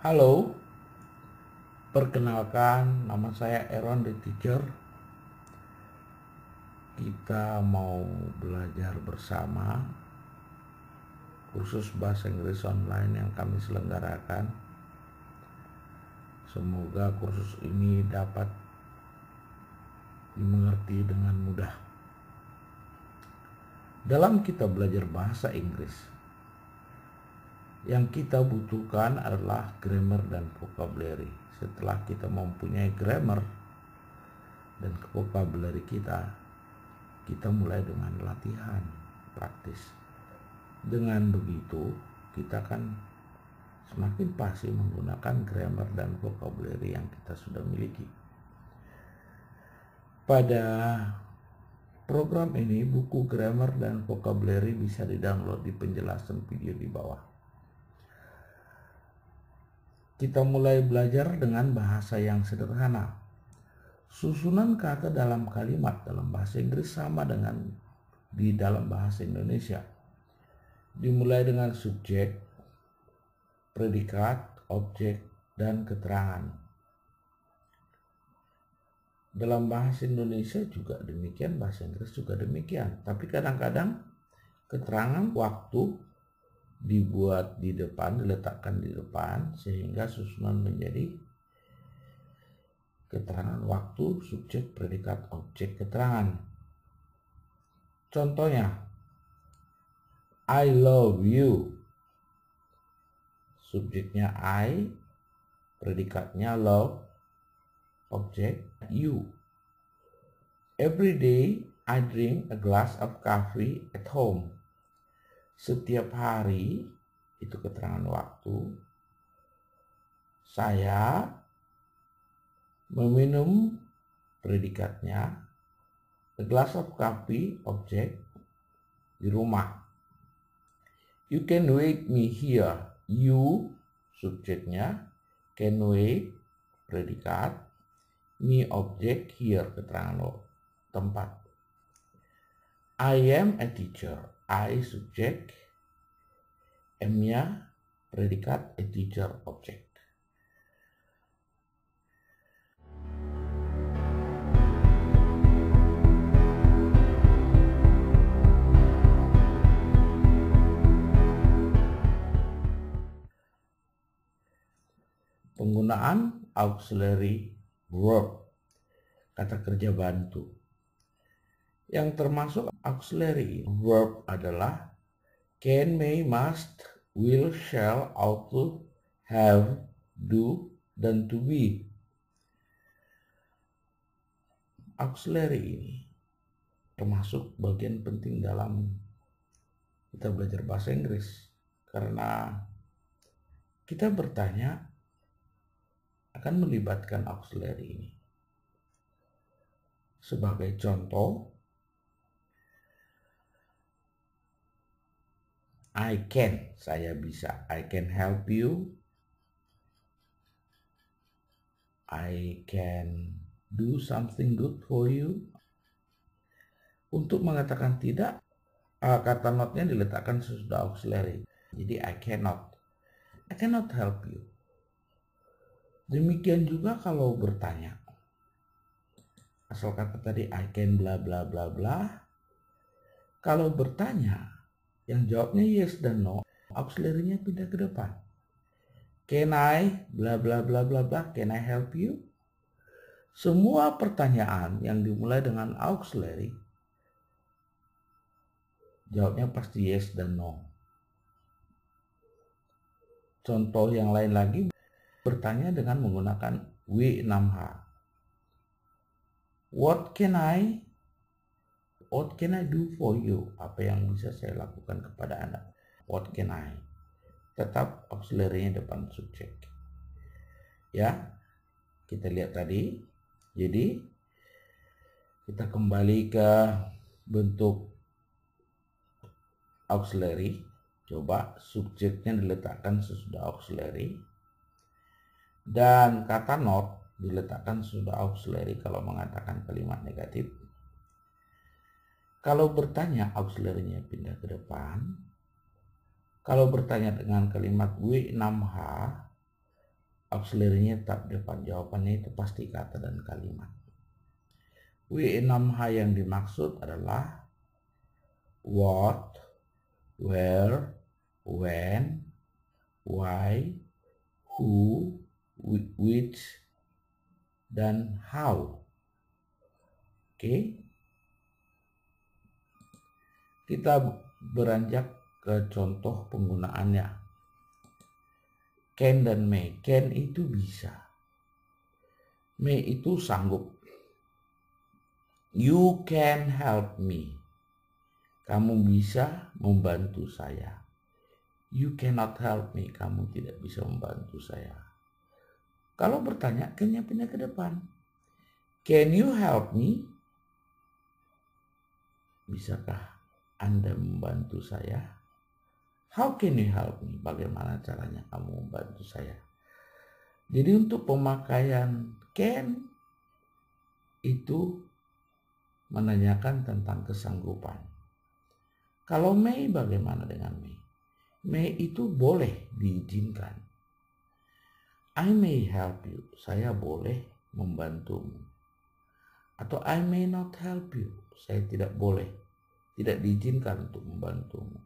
Halo, perkenalkan nama saya Aaron the Teacher. Kita mau belajar bersama kursus bahasa Inggris online yang kami selenggarakan. Semoga kursus ini dapat dimengerti dengan mudah. Dalam kita belajar bahasa Inggris, yang kita butuhkan adalah grammar dan vocabulary. Setelah kita mempunyai grammar dan vocabulary kita mulai dengan latihan praktis. Dengan begitu, kita akan semakin pasti menggunakan grammar dan vocabulary yang kita sudah miliki. Pada program ini, buku grammar dan vocabulary bisa di-download di penjelasan video di bawah. Kita mulai belajar dengan bahasa yang sederhana. Susunan kata dalam kalimat dalam bahasa Inggris sama dengan di dalam bahasa Indonesia. Dimulai dengan subjek, predikat, objek, dan keterangan. Dalam bahasa Indonesia juga demikian, bahasa Inggris juga demikian. Tapi kadang-kadang keterangan waktu dibuat di depan, diletakkan di depan, sehingga susunan menjadi keterangan waktu, subjek, predikat, objek, keterangan. Contohnya, I love you. Subjeknya I, predikatnya love, objek you. Every day I drink a glass of coffee at home. Setiap hari, itu keterangan waktu, saya meminum, predikatnya, a glass of coffee, objek, di rumah. You can wait me here. You, subjeknya, can wait, predikat, me, objek, here, keterangan tempat. I am a teacher. I, subjek, am-nya, predikat, a teacher, objek. Penggunaan auxiliary verb, kata kerja bantu. Yang termasuk auxiliary verb adalah can, may, must, will, shall, ought to, have, do, dan to be. Auxiliary ini termasuk bagian penting dalam kita belajar bahasa Inggris, karena kita bertanya akan melibatkan auxiliary ini. Sebagai contoh, I can, saya bisa. I can help you. I can do something good for you. Untuk mengatakan tidak, kata not-nya diletakkan sesudah auxiliary. Jadi I cannot help you. Demikian juga kalau bertanya. Asal kata tadi I can bla bla bla bla. Kalau bertanya, yang jawabnya yes dan no, auxiliary-nya pindah ke depan. Can I bla bla bla bla bla, can I help you? Semua pertanyaan yang dimulai dengan auxiliary, jawabnya pasti yes dan no. Contoh yang lain lagi, bertanya dengan menggunakan W6H. What can I do for you? Apa yang bisa saya lakukan kepada Anda? What can I? Tetap auxiliary-nya depan subjek. Ya, kita lihat tadi. Jadi, kita kembali ke bentuk auxiliary. Coba subjeknya diletakkan sesudah auxiliary. Dan kata not diletakkan sesudah auxiliary kalau mengatakan kalimat negatif. Kalau bertanya, auxiliary-nya pindah ke depan. Kalau bertanya dengan kalimat W6H, auxiliary-nya tetap depan. Jawabannya itu pasti kata dan kalimat. W6H yang dimaksud adalah what, where, when, why, who, which, dan how. Oke. Kita beranjak ke contoh penggunaannya. Can dan may. Can itu bisa. May itu sanggup. You can help me. Kamu bisa membantu saya. You cannot help me. Kamu tidak bisa membantu saya. Kalau bertanya, can-nya pindah ke depan. Can you help me? Bisakah Anda membantu saya? How can you help me? Bagaimana caranya kamu membantu saya? Jadi untuk pemakaian can itu menanyakan tentang kesanggupan. Kalau may, bagaimana dengan may? May itu boleh diizinkan. I may help you. Saya boleh membantumu. Atau I may not help you. Saya tidak boleh, tidak diizinkan untuk membantumu.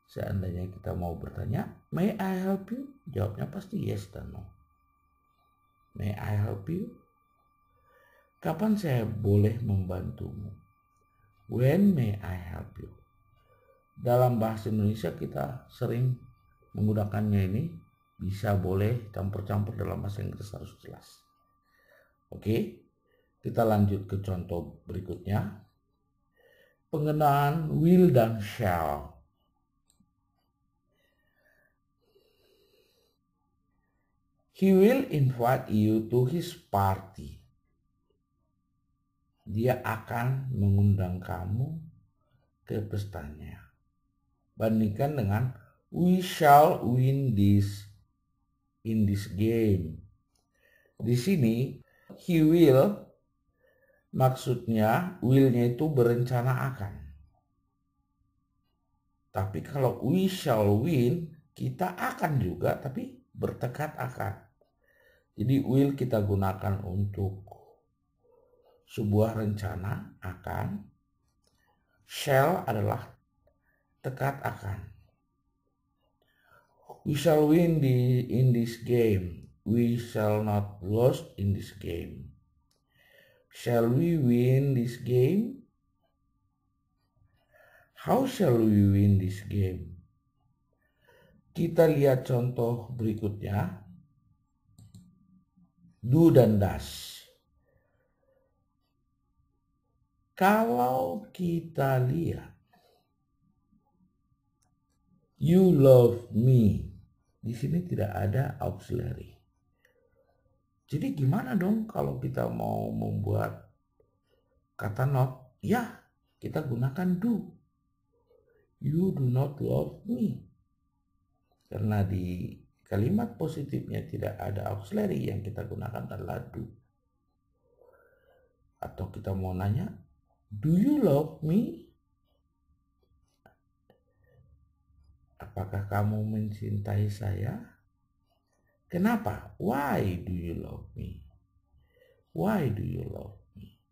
Seandainya kita mau bertanya, may I help you? Jawabnya pasti yes dan no. May I help you? Kapan saya boleh membantumu? When may I help you? Dalam bahasa Indonesia kita sering menggunakannya ini. Bisa, boleh, campur-campur. Dalam bahasa Inggris harus jelas. Oke, kita lanjut ke contoh berikutnya. Penggunaan will dan shall. He will invite you to his party. Dia akan mengundang kamu ke pestanya. Bandingkan dengan we shall win this in this game. Di sini he will maksudnya will-nya itu berencana akan. Tapi kalau we shall win, kita akan juga tapi bertekad akan. Jadi will kita gunakan untuk sebuah rencana akan. Shall adalah tekad akan. We shall win in this game. We shall not lose in this game. Shall we win this game? How shall we win this game? Kita lihat contoh berikutnya. Do dan does. Kalau kita lihat you love me, di sini tidak ada auxiliary. Jadi gimana dong kalau kita mau membuat kata not? Ya, kita gunakan do. You do not love me. Karena di kalimat positifnya tidak ada auxiliary, yang kita gunakan adalah do. Atau kita mau nanya, do you love me? Apakah kamu mencintai saya? Kenapa? Why do you love me? Why do you love me?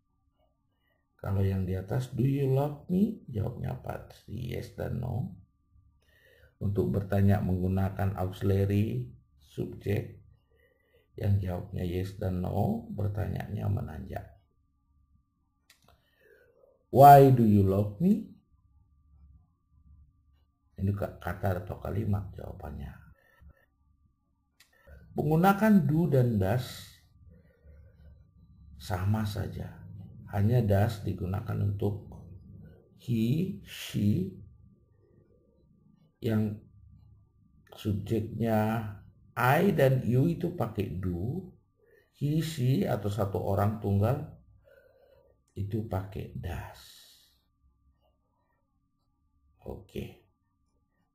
Kalau yang di atas, do you love me? Jawabnya apa? Yes dan no. Untuk bertanya menggunakan auxiliary subjek, yang jawabnya yes dan no, bertanyanya menanjak. Why do you love me? Ini kata atau kalimat jawabannya. Menggunakan do dan does sama saja. Hanya does digunakan untuk he, she, yang subjeknya I dan you itu pakai do. He, she atau satu orang tunggal itu pakai does. Oke.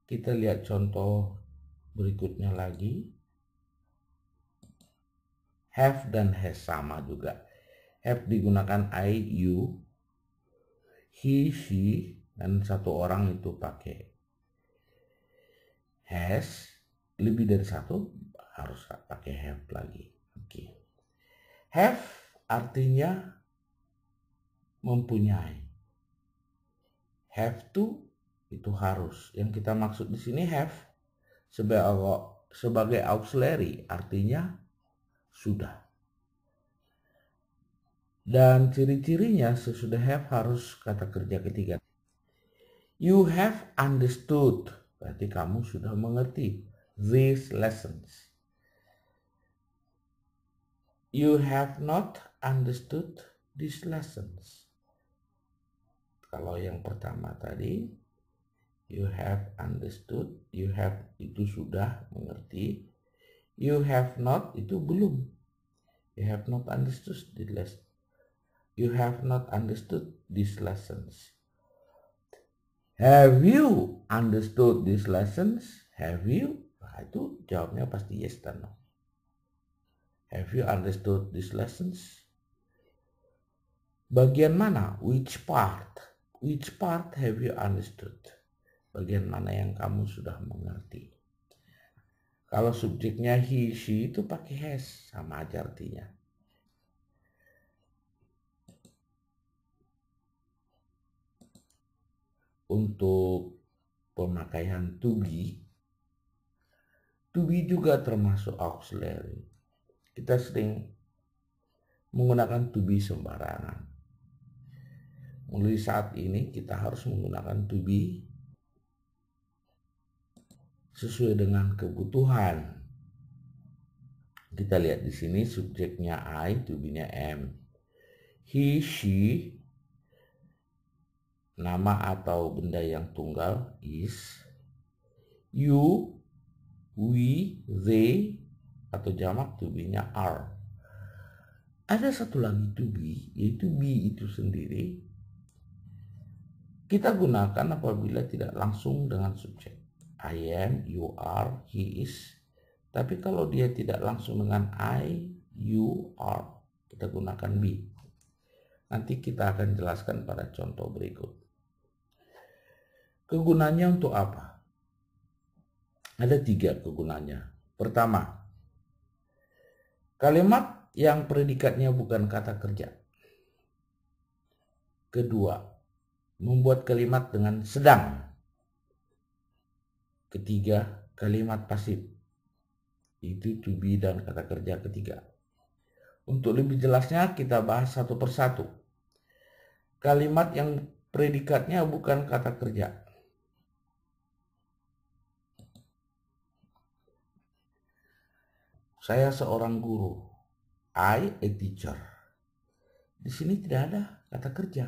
Kita lihat contoh berikutnya lagi. Have dan has sama juga. Have digunakan I, you, he, she, dan satu orang itu pakai has. Lebih dari satu harus pakai have lagi. Oke. Have artinya mempunyai. Have to itu harus. Yang kita maksud di sini have sebagai auxiliary, artinya sudah. Dan ciri-cirinya sesudah have harus kata kerja ketiga. You have understood, berarti kamu sudah mengerti these lessons. You have not understood these lessons. Kalau yang pertama tadi, you have understood, you have itu sudah mengerti, you have not itu belum. You have not understood the lesson. You have not understood these lessons. Have you understood these lessons? Have you? Nah, itu jawabnya pasti yes dan no. Have you understood these lessons? Bagian mana? Which part? Which part have you understood? Bagian mana yang kamu sudah mengerti? Kalau subjeknya he, she itu pakai has, sama aja artinya. Untuk pemakaian to be juga termasuk auxiliary. Kita sering menggunakan to be sembarangan. Mulai saat ini kita harus menggunakan to be sesuai dengan kebutuhan. Kita lihat di sini subjeknya I, to be-nya am. He, she, nama atau benda yang tunggal is. You, we, they, atau jamak to be-nya are. Ada satu lagi to be, yaitu be itu sendiri. Kita gunakan apabila tidak langsung dengan subjek. I am, you are, he is. Tapi kalau dia tidak langsung dengan I, you are, kita gunakan be. Nanti kita akan jelaskan pada contoh berikut. Kegunaannya untuk apa? Ada 3 kegunaannya. Pertama, kalimat yang predikatnya bukan kata kerja. Kedua, membuat kalimat dengan sedang. Ketiga, kalimat pasif. Itu to be dan kata kerja ketiga. Untuk lebih jelasnya kita bahas satu persatu. Kalimat yang predikatnya bukan kata kerja. Saya seorang guru. I a teacher. Di sini tidak ada kata kerja.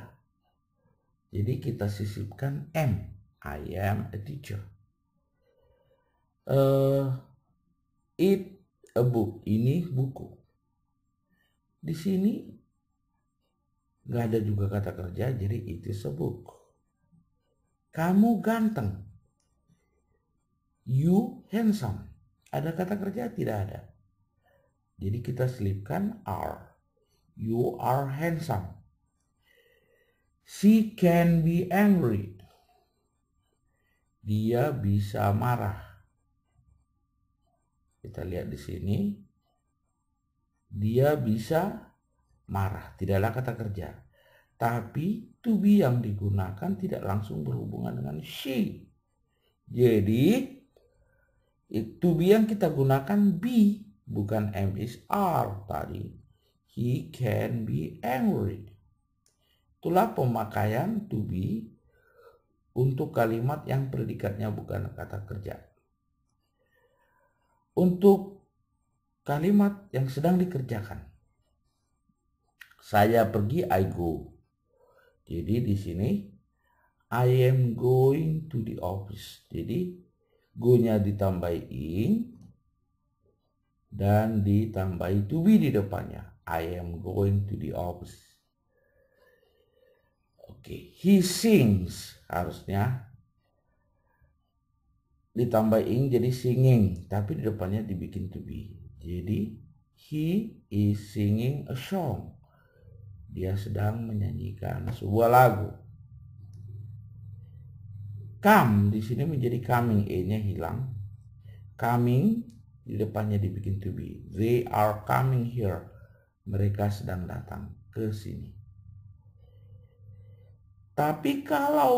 Jadi kita sisipkan am. I am a teacher. It a book. Ini buku. Di sini nggak ada juga kata kerja, jadi it is a book. Kamu ganteng. You handsome. Ada kata kerja? Tidak ada. Jadi kita selipkan are. You are handsome. She can be angry. Dia bisa marah. Kita lihat di sini. Dia bisa marah. Tidaklah kata kerja. Tapi to be yang digunakan tidak langsung berhubungan dengan she. Jadi to be yang kita gunakan be. Bukan am is are tadi. He can be angry. Itulah pemakaian to be untuk kalimat yang predikatnya bukan kata kerja. Untuk kalimat yang sedang dikerjakan. Saya pergi, I go. Jadi di sini I am going to the office. Jadi go-nya ditambahin dan ditambahi to be di depannya. I am going to the office. Oke, he sings harusnya ditambahin jadi singing, tapi di depannya dibikin to be. Jadi he is singing a song. Dia sedang menyanyikan sebuah lagu. Come di sini menjadi coming, e-nya hilang. Coming di depannya dibikin to be. They are coming here. Mereka sedang datang ke sini. Tapi kalau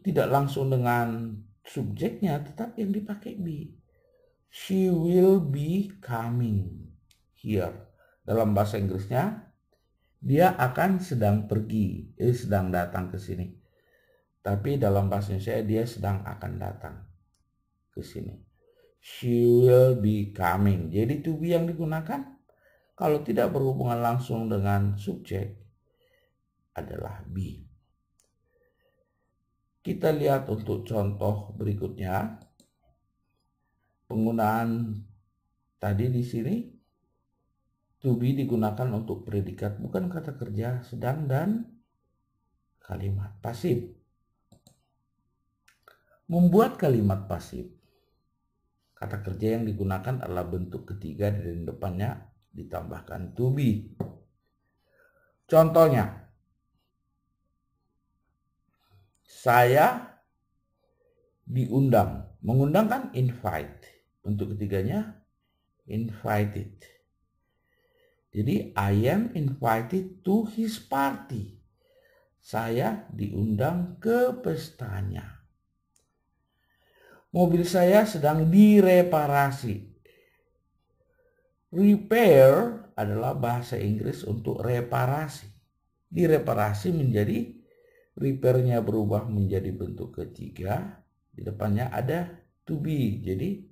tidak langsung dengan subjeknya, tetap yang dipakai be. She will be coming here. Dalam bahasa Inggrisnya, dia akan sedang pergi, sedang datang ke sini. Tapi dalam bahasa Indonesia, dia sedang akan datang ke sini. She will be coming. Jadi to be yang digunakan kalau tidak berhubungan langsung dengan subjek adalah be. Kita lihat untuk contoh berikutnya. Penggunaan tadi di sini to be digunakan untuk predikat, bukan kata kerja, sedang, dan kalimat pasif. Membuat kalimat pasif, kata kerja yang digunakan adalah bentuk ketiga dan depannya ditambahkan to be. Contohnya, saya diundang. Mengundang kan invite. Bentuk ketiganya invited. Jadi I am invited to his party. Saya diundang ke pestanya. Mobil saya sedang direparasi. Repair adalah bahasa Inggris untuk reparasi. Direparasi menjadi, repairnya berubah menjadi bentuk ketiga. Di depannya ada to be. Jadi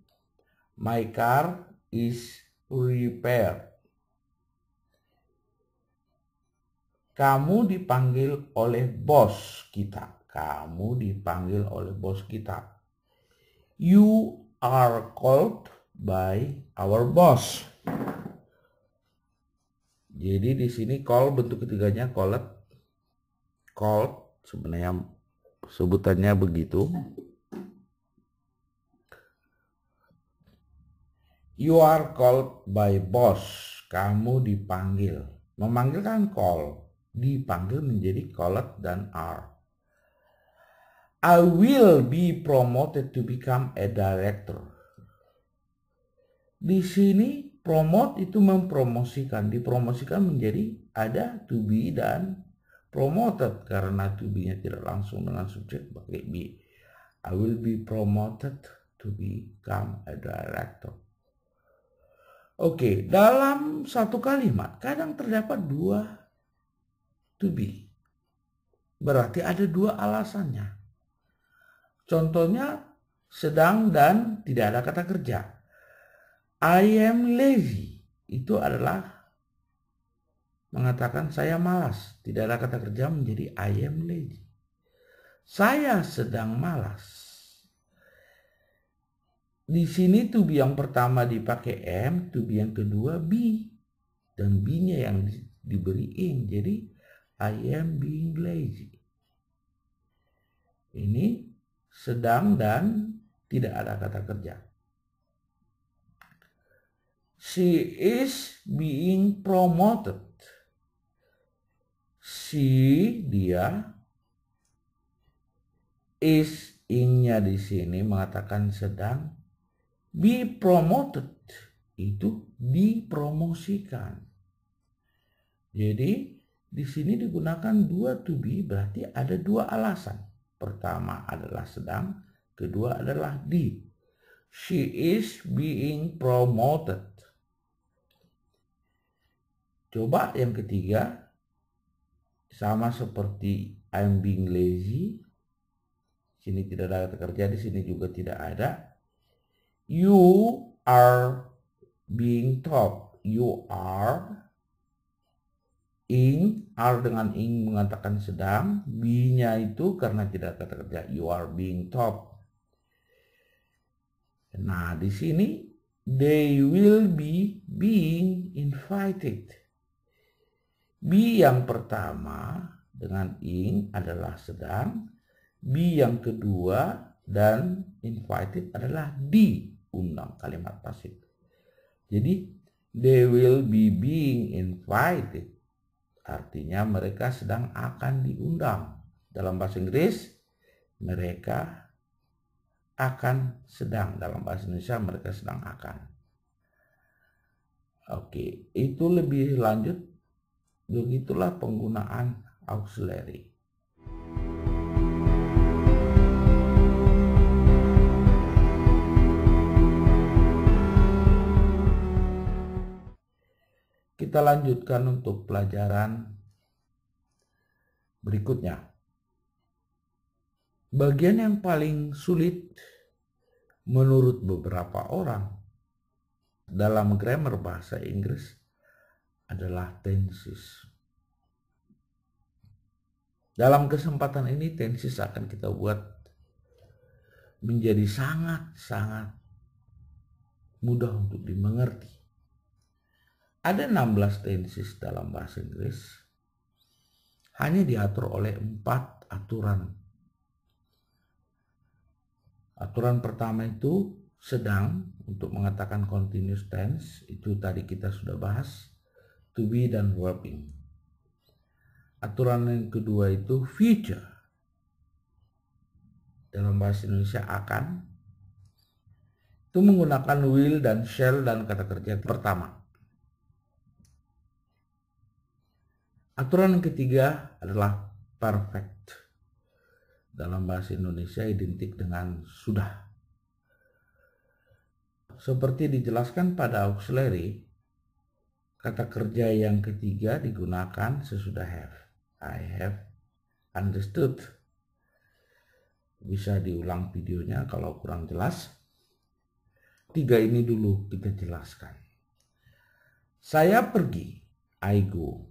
my car is repaired. Kamu dipanggil oleh bos kita. Kamu dipanggil oleh bos kita. You are called by our boss. Jadi di sini call bentuk ketiganya called. Called sebenarnya sebutannya begitu. You are called by boss. Kamu dipanggil. Memanggil kan call. Dipanggil menjadi called dan are. I will be promoted to become a director. Di sini promote itu mempromosikan. Dipromosikan menjadi ada to be dan promoted. Karena to be-nya tidak langsung dengan subjek pakai be. I will be promoted to become a director. Oke, dalam satu kalimat kadang terdapat dua to be. Berarti ada dua alasannya. Contohnya sedang dan tidak ada kata kerja. I am lazy. Itu adalah mengatakan saya malas. Tidak ada kata kerja menjadi I am lazy. Saya sedang malas. Di sini to be yang pertama dipakai am, to be yang kedua be. Dan be-nya yang diberi ing. Jadi I am being lazy. Ini sedang dan tidak ada kata kerja. She is being promoted. She, dia, is, ing-nya di sini mengatakan sedang. Be promoted itu dipromosikan. Jadi di sini digunakan dua to be, berarti ada dua alasan. Pertama adalah sedang, kedua adalah di. She is being promoted. Coba yang ketiga, sama seperti I'm being lazy. Sini tidak ada kata kerja, di sini juga tidak ada. You are being taught. You are. Ing, are dengan ing mengatakan sedang, be-nya itu karena tidak kata kerja, you are being taught. Nah, di sini they will be being invited. Be yang pertama dengan ing adalah sedang, be yang kedua dan invited adalah diundang, kalimat pasif. Jadi they will be being invited. Artinya mereka sedang akan diundang. Dalam bahasa Inggris, mereka akan sedang. Dalam bahasa Indonesia, mereka sedang akan. Oke, itu lebih lanjut. Begitulah penggunaan auxiliary. Kita lanjutkan untuk pelajaran berikutnya. Bagian yang paling sulit menurut beberapa orang dalam grammar bahasa Inggris adalah tenses. Dalam kesempatan ini tenses akan kita buat menjadi sangat-sangat mudah untuk dimengerti. Ada 16 tenses dalam bahasa Inggris. Hanya diatur oleh 4 aturan. Aturan pertama itu sedang, untuk mengatakan continuous tense, itu tadi kita sudah bahas, to be dan verbing. Aturan yang kedua itu future. Dalam bahasa Indonesia akan. Itu menggunakan will dan shall dan kata kerja pertama. Aturan yang ketiga adalah perfect. Dalam bahasa Indonesia identik dengan sudah. Seperti dijelaskan pada auxiliary, kata kerja yang ketiga digunakan sesudah have. I have understood. Bisa diulang videonya kalau kurang jelas. 3 ini dulu kita jelaskan. Saya pergi, I go.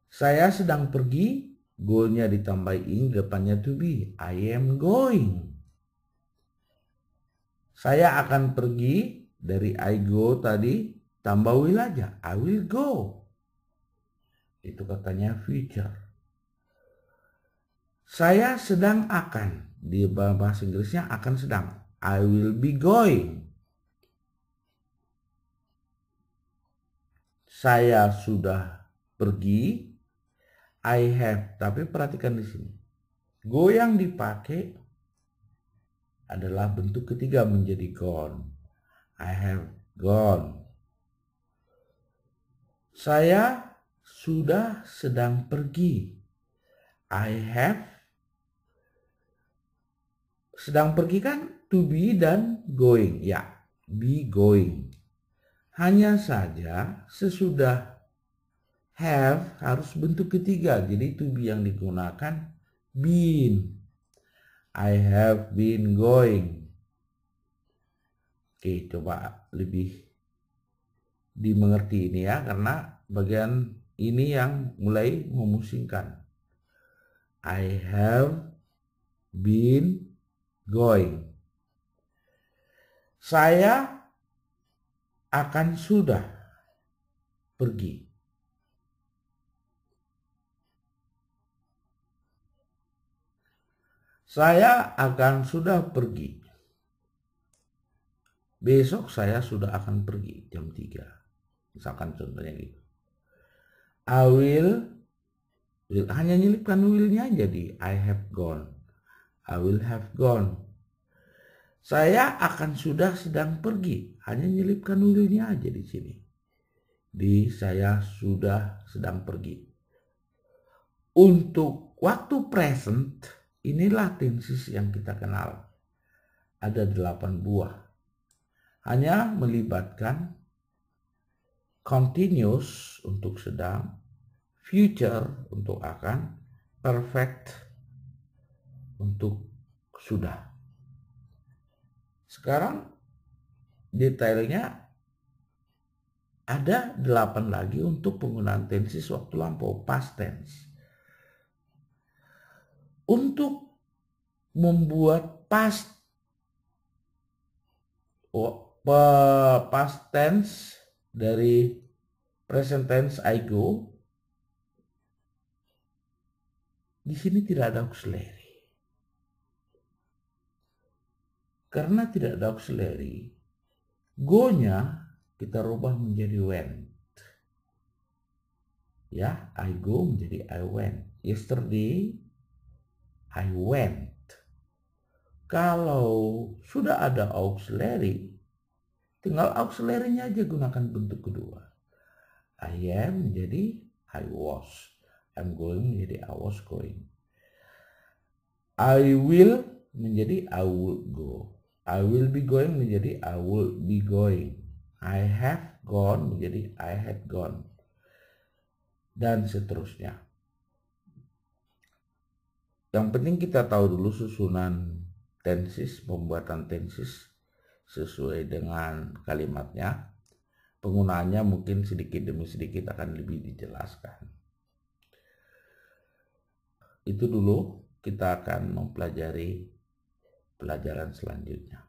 Saya sedang pergi, go-nya ditambah ing, depannya to be. I am going. Saya akan pergi, dari I go tadi, tambah will aja. I will go. Itu katanya future. Saya sedang akan. Di bahasa Inggrisnya akan sedang. I will be going. Saya sudah pergi. I have, tapi perhatikan di sini. Go yang dipakai adalah bentuk ketiga menjadi gone. I have gone. Saya sudah sedang pergi. I have. Sedang pergi kan to be dan going. Ya, be going. Hanya saja sesudah have harus bentuk ketiga. Jadi to be yang digunakan been. I have been going. Oke, coba lebih dimengerti ini ya, karena bagian ini yang mulai memusingkan. I have been going. Saya akan sudah pergi. Saya akan sudah pergi. Besok saya sudah akan pergi jam 3. Misalkan contohnya gitu. I will hanya nyelipkan will-nya jadi I have gone. I will have gone. Saya akan sudah sedang pergi. Hanya nyelipkan will-nya aja di sini. Di saya sudah sedang pergi. Untuk waktu present, inilah tenses yang kita kenal. Ada 8 buah. Hanya melibatkan continuous untuk sedang, future untuk akan, perfect untuk sudah. Sekarang detailnya ada 8 lagi untuk penggunaan tenses waktu lampau, past tense. Untuk membuat past tense dari present tense I go, di sini tidak ada auxiliary. Karena tidak ada auxiliary, go-nya kita rubah menjadi went. Ya, I go menjadi I went. Yesterday, I went. Kalau sudah ada auxiliary, tinggal auxiliary-nya aja gunakan bentuk kedua. I am menjadi I was. I'm going menjadi I was going. I will menjadi I will go. I will be going menjadi I will be going. I have gone menjadi I had gone. Dan seterusnya. Yang penting kita tahu dulu susunan tenses, pembuatan tenses sesuai dengan kalimatnya. Penggunaannya mungkin sedikit demi sedikit akan lebih dijelaskan. Itu dulu, kita akan mempelajari pelajaran selanjutnya.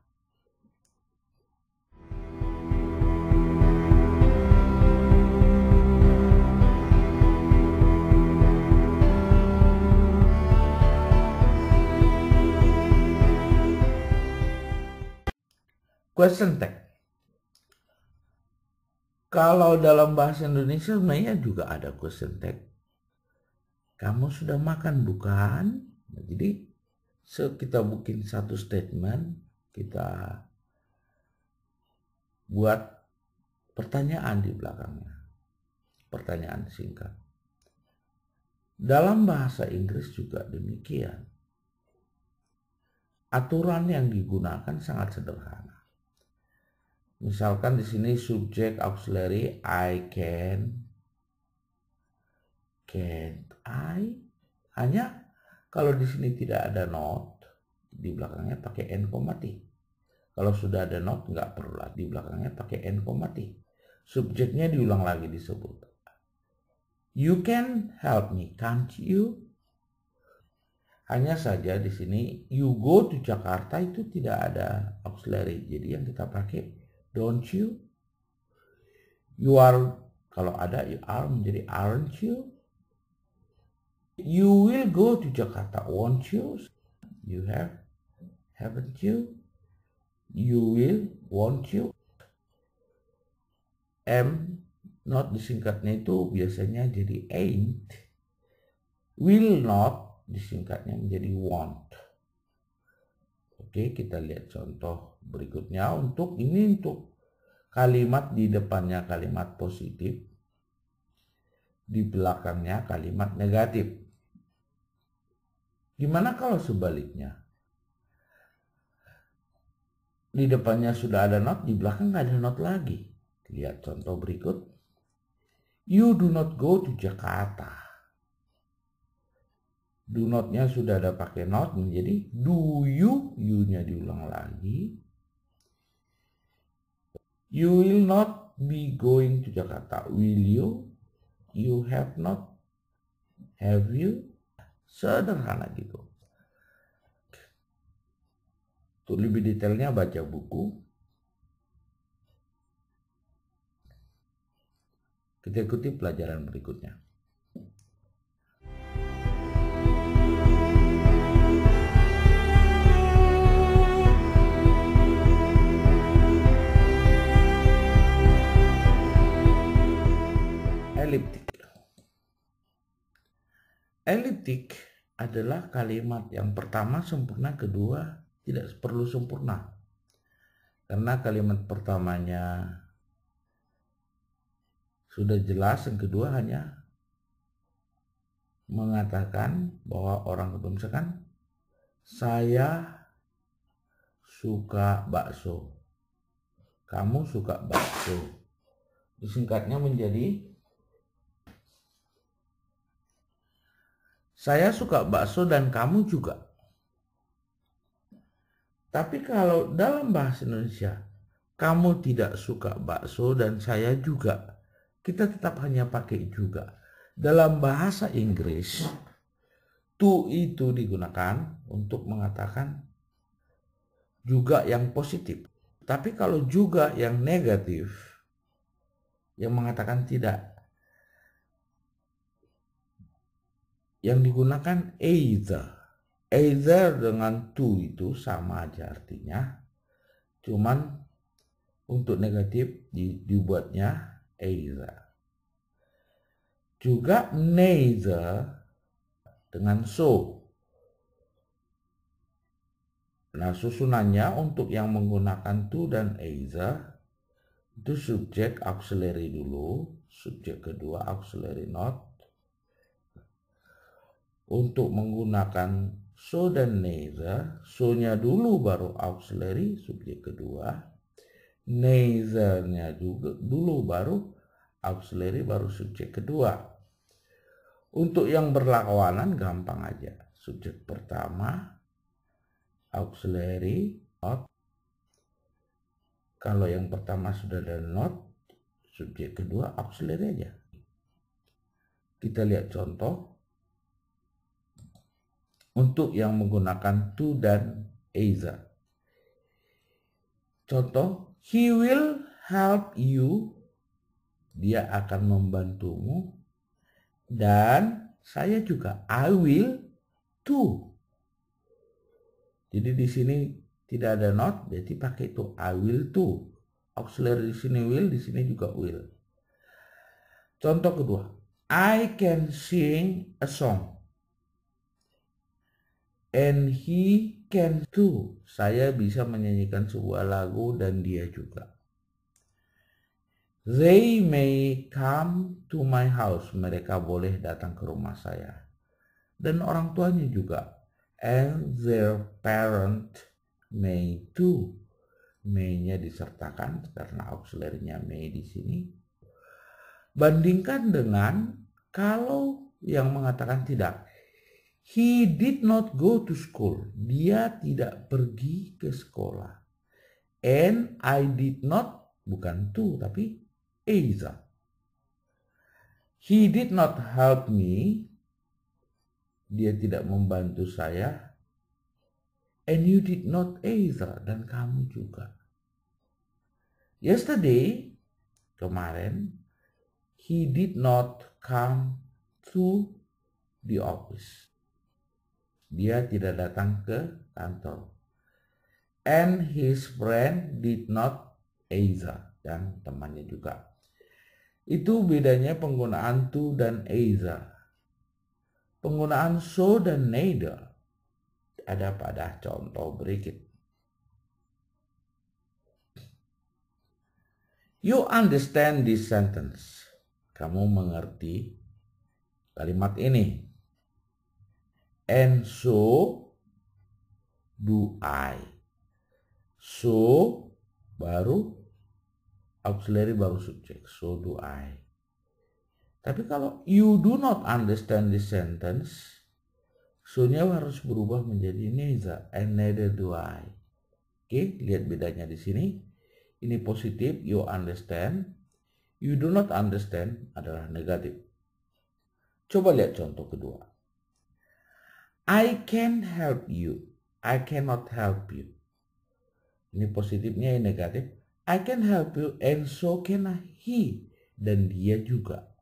Question tag. Kalau dalam bahasa Indonesia sebenarnya juga ada question tag. Kamu sudah makan bukan? Nah, jadi kita bikin satu statement, kita buat pertanyaan di belakangnya. Pertanyaan singkat. Dalam bahasa Inggris juga demikian. Aturan yang digunakan sangat sederhana. Misalkan di sini subjek auxiliary I can, can't I? Hanya kalau di sini tidak ada not, di belakangnya pakai n, T. Kalau sudah ada not, nggak perlu lagi, di belakangnya pakai n, T. Subjeknya diulang lagi disebut. You can help me, can't you? Hanya saja di sini you go to Jakarta itu tidak ada auxiliary. Jadi yang kita pakai don't you. You are, kalau ada you are menjadi aren't you. You will go to Jakarta, won't you? You have, haven't you? You will, won't you? M, not disingkatnya itu biasanya jadi ain't. Will not disingkatnya menjadi won't. Oke, kita lihat contoh berikutnya. Untuk kalimat di depannya kalimat positif, di belakangnya kalimat negatif. Gimana kalau sebaliknya? Di depannya sudah ada not, di belakang nggak ada not lagi. Lihat contoh berikut. You do not go to Jakarta. Do not-nya sudah ada pakai not menjadi do you, you-nya diulang lagi. You will not be going to Jakarta. Will you? You have not. Have you? Sederhana gitu. Untuk lebih detailnya baca buku. Kita ikuti pelajaran berikutnya. Eliptik. Eliptik adalah kalimat yang pertama sempurna, kedua tidak perlu sempurna. Karena kalimat pertamanya sudah jelas, yang kedua hanya mengatakan bahwa orang itu misalkan saya suka bakso, kamu suka bakso. Disingkatnya menjadi saya suka bakso dan kamu juga. Tapi kalau dalam bahasa Indonesia, kamu tidak suka bakso dan saya juga, kita tetap hanya pakai juga. Dalam bahasa Inggris, to itu digunakan untuk mengatakan juga yang positif. Tapi kalau juga yang negatif, yang mengatakan tidak, yang digunakan either. Either dengan to itu sama aja artinya. Cuman untuk negatif dibuatnya either. Juga neither dengan so. Nah, susunannya untuk yang menggunakan to dan either, Itu subjek auxiliary dulu, subjek kedua auxiliary not. Untuk menggunakan so dan neither, so-nya dulu baru auxiliary subjek kedua, neither-nya juga dulu baru auxiliary baru subjek kedua. Untuk yang berlawanan gampang aja. Subjek pertama auxiliary not. Kalau yang pertama sudah ada not, subjek kedua auxiliary aja. Kita lihat contoh. Untuk yang menggunakan to dan either. Contoh, he will help you. Dia akan membantumu. Dan saya juga, I will too. Jadi di sini tidak ada not, berarti pakai itu I will too. Auxiliary di sini will, di sini juga will. Contoh kedua, I can sing a song. And he can too. Saya bisa menyanyikan sebuah lagu dan dia juga. They may come to my house. Mereka boleh datang ke rumah saya. Dan orang tuanya juga. And their parent may too. May-nya disertakan karena auxiliary-nya may di sini. Bandingkan dengan kalau yang mengatakan tidak. He did not go to school. Dia tidak pergi ke sekolah. And I did not, bukan to, tapi either. He did not help me. Dia tidak membantu saya. And you did not either. Dan kamu juga. Yesterday, kemarin, he did not come to the office. Dia tidak datang ke kantor. And his friend did not either. Dan temannya juga. Itu bedanya penggunaan to dan either. Penggunaan so dan neither ada pada contoh berikut. You understand this sentence. Kamu mengerti kalimat ini. And so do I. So baru auxiliary baru subjek. So do I. Tapi kalau you do not understand this sentence, so-nya harus berubah menjadi neither. And neither do I. Oke, lihat bedanya di sini. Ini positif, you understand. You do not understand adalah negatif. Coba lihat contoh kedua. I can help you. I cannot help you. Ini positifnya, ini negatif. I can help you and so can he. Dan dia juga.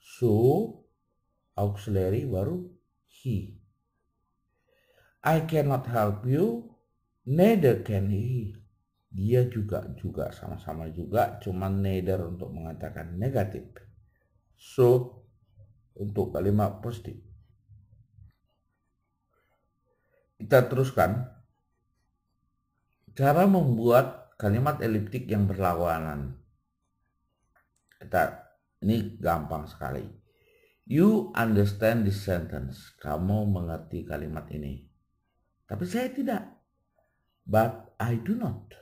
So, auxiliary baru he. I cannot help you, neither can he. Dia juga sama-sama juga, cuman neither untuk mengatakan negatif. So, untuk kalimat positif. Kita teruskan. Cara membuat kalimat eliptik yang berlawanan. Ini gampang sekali. You understand this sentence. Kamu mengerti kalimat ini. Tapi saya tidak. But I do not.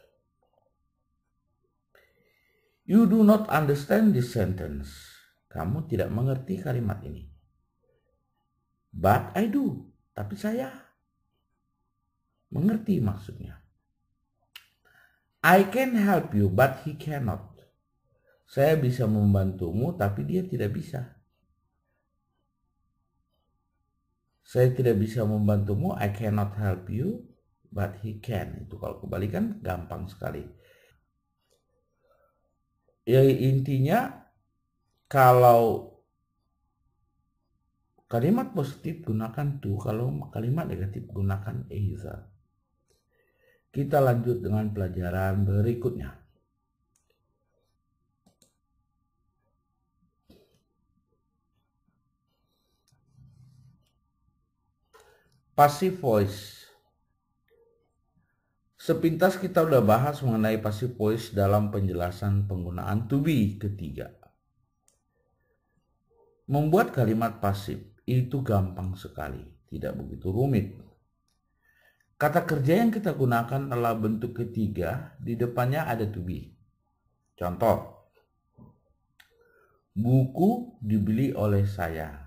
You do not understand this sentence. Kamu tidak mengerti kalimat ini. But I do. Tapi saya mengerti maksudnya. I can help you, but he cannot. Saya bisa membantumu, tapi dia tidak bisa. Saya tidak bisa membantumu, I cannot help you, but he can. Itu kalau kebalikan gampang sekali. Ya intinya kalau kalimat positif gunakan to, kalau kalimat negatif gunakan either. Kita lanjut dengan pelajaran berikutnya. Passive voice. Sepintas kita udah bahas mengenai passive voice dalam penjelasan penggunaan to be ketiga. Membuat kalimat pasif itu gampang sekali, tidak begitu rumit. Kata kerja yang kita gunakan adalah bentuk ketiga, di depannya ada to be. Contoh, buku dibeli oleh saya.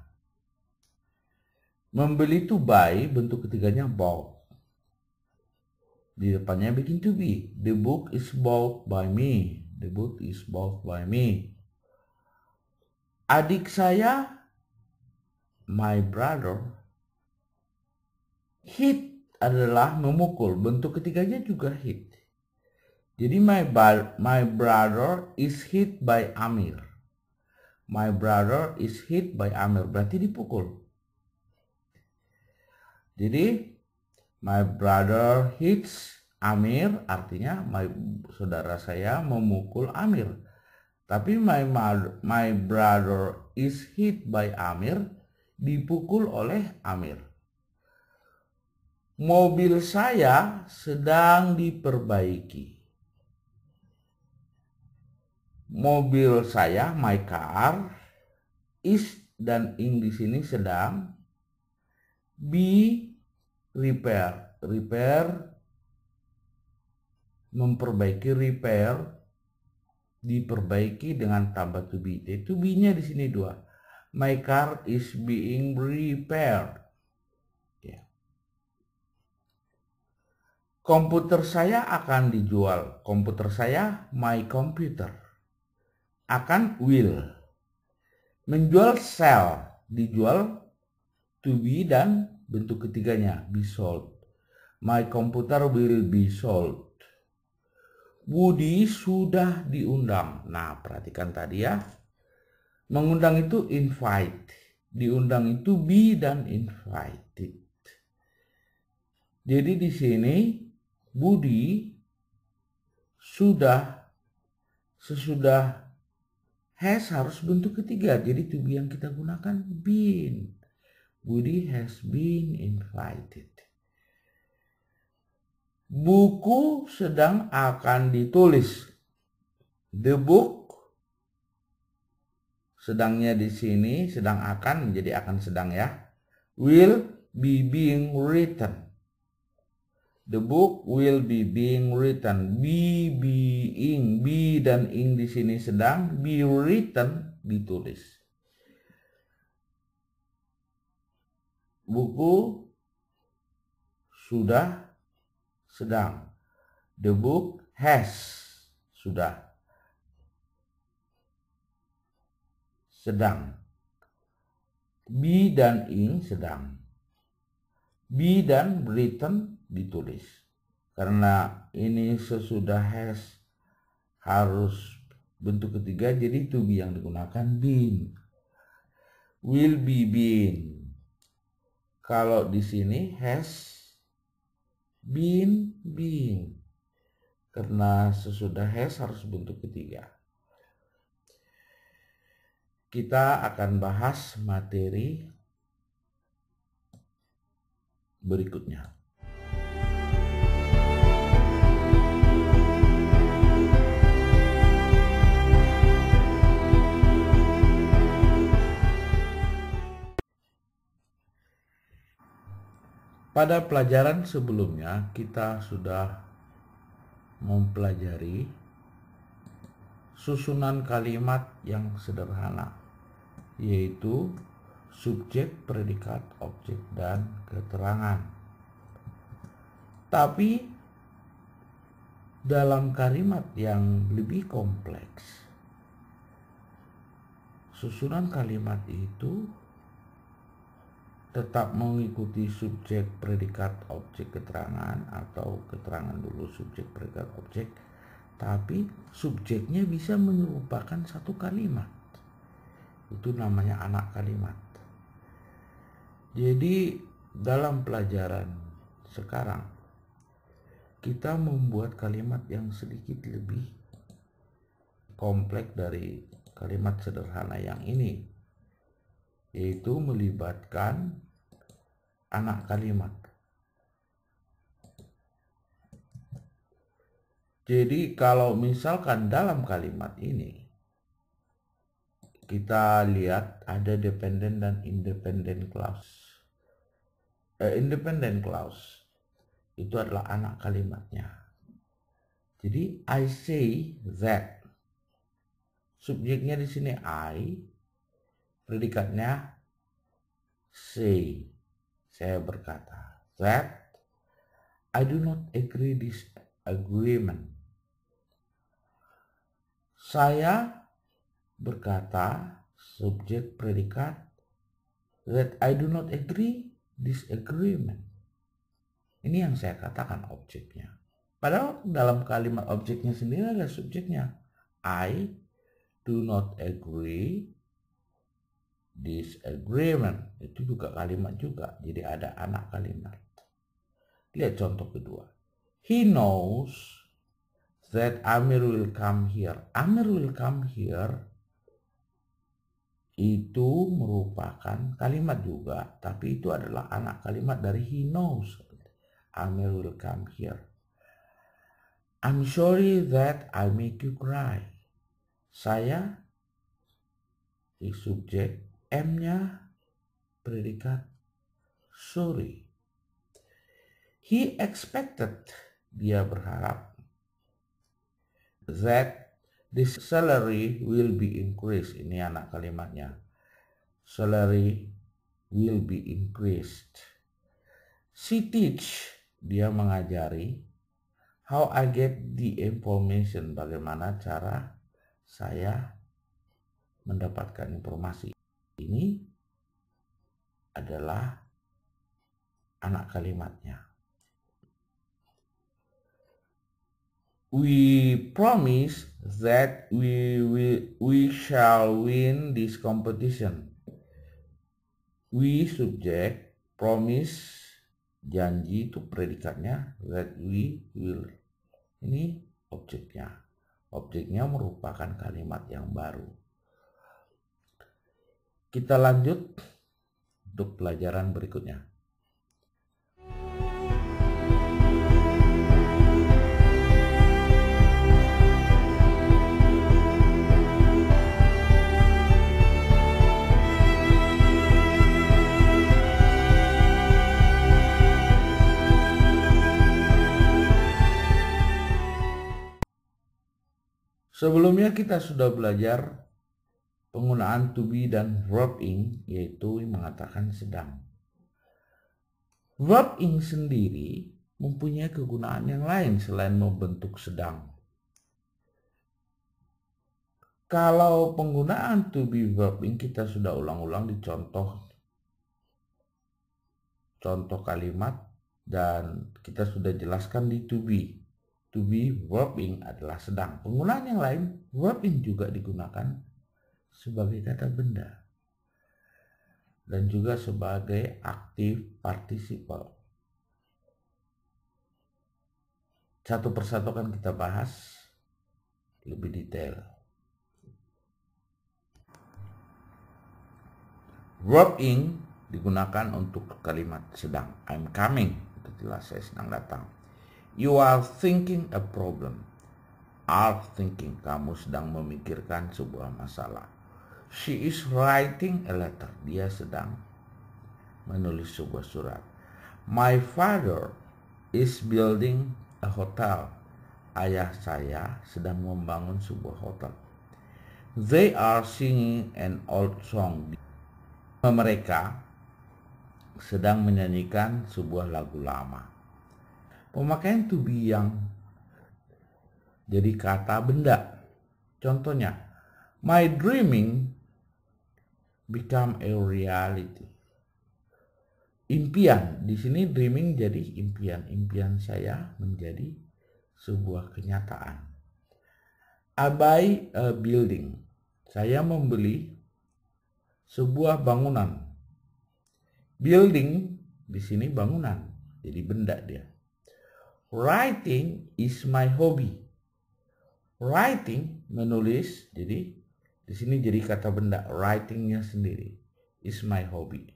Membeli to buy, bentuk ketiganya bought. Di depannya bikin to be. The book is bought by me. The book is bought by me. Adik saya, my brother, hit adalah memukul. Bentuk ketiganya juga hit. Jadi my brother is hit by Amir. My brother is hit by Amir. Berarti dipukul. Jadi my brother hits Amir, artinya saudara saya memukul Amir. Tapi my brother is hit by Amir, dipukul oleh Amir. Mobil saya sedang diperbaiki. Mobil saya, my car, is dan ing di sini sedang be repair. Repair, memperbaiki, repair, diperbaiki dengan tambah to be. To be-nya di sini dua. My car is being repaired. Ya. Komputer saya akan dijual. Komputer saya, my computer, akan will. Menjual, sell. Dijual, to be, dan bentuk ketiganya be sold. My computer will be sold. Woody sudah diundang. Nah, perhatikan tadi ya. Mengundang itu invite. Diundang itu be dan invited. Jadi di sini Woody sudah, sesudah has harus bentuk ketiga. Jadi to be yang kita gunakan been. Woody has been invited. Buku sedang akan ditulis. The book, sedangnya di sini sedang akan menjadi akan sedang ya. Will be being written. The book will be being written. Be being, be dan ing di sini sedang, be written, ditulis. Buku sudah sedang. The book has, sudah, sedang. Be dan ing sedang. Be dan written ditulis. Karena ini sesudah has harus bentuk ketiga, jadi to be yang digunakan been. Will be been. Kalau di sini has been being. Karena sesudah has harus bentuk ketiga. Kita akan bahas materi berikutnya. Pada pelajaran sebelumnya kita sudah mempelajari susunan kalimat yang sederhana, yaitu subjek, predikat, objek, dan keterangan. Tapi dalam kalimat yang lebih kompleks, susunan kalimat itu tetap mengikuti subjek, predikat, objek, keterangan, atau keterangan dulu subjek, predikat, objek, tapi subjeknya bisa menyerupakan satu kalimat. Itu namanya anak kalimat. Jadi dalam pelajaran sekarang kita membuat kalimat yang sedikit lebih kompleks dari kalimat sederhana yang ini, yaitu melibatkan anak kalimat. Jadi kalau misalkan dalam kalimat ini kita lihat ada dependent dan independent clause. Independent clause itu adalah anak kalimatnya. Jadi I say that. Subjeknya di sini I, predikatnya say. Saya berkata that I do not agree this agreement. Saya berkata, subjek predikat, that I do not agree this agreement. Ini yang saya katakan objeknya. Padahal dalam kalimat objeknya sendiri ada subjeknya. I do not agree this agreement. Itu juga kalimat juga. Jadi ada anak kalimat. Lihat contoh kedua. He knows that Amir will come here. Amir will come here itu merupakan kalimat juga, tapi itu adalah anak kalimat dari he knows. Amir will come here. I'm sorry that I make you cry. Saya di subjek, M-nya predikat sorry. He expected, dia berharap, that this salary will be increased. Ini anak kalimatnya. Salary will be increased. She teach, dia mengajari. How I get the information, bagaimana cara saya mendapatkan informasi. Ini adalah anak kalimatnya. We promise that we shall win this competition. We subjek, promise, janji itu predikatnya, that we will. Ini objeknya. Objeknya merupakan kalimat yang baru. Kita lanjut untuk pelajaran berikutnya. Sebelumnya kita sudah belajar penggunaan to be dan verb ing, yaitu mengatakan sedang. Verb ing sendiri mempunyai kegunaan yang lain selain membentuk sedang. Kalau penggunaan to be verb ing kita sudah ulang-ulang di contoh kalimat dan kita sudah jelaskan di to be. To be verb ing adalah sedang. Penggunaan yang lain, verb ing juga digunakan sebagai kata benda dan juga sebagai aktif participle. Satu persatu akan kita bahas lebih detail. Verb ing digunakan untuk kalimat sedang. I'm coming, itu jelas saya sedang datang. You are thinking a problem. Are thinking, kamu sedang memikirkan sebuah masalah. She is writing a letter. Dia sedang menulis sebuah surat. My father is building a hotel. Ayah saya sedang membangun sebuah hotel. They are singing an old song. Mereka sedang menyanyikan sebuah lagu lama. Pemakaian to be yang jadi kata benda. Contohnya, my dreaming become a reality. Impian, di sini dreaming jadi impian. Impian saya menjadi sebuah kenyataan. I buy a building. Saya membeli sebuah bangunan. Building di sini bangunan, jadi benda dia. Writing is my hobby. Writing, menulis, jadi di sini jadi kata benda. Writingnya sendiri is my hobby.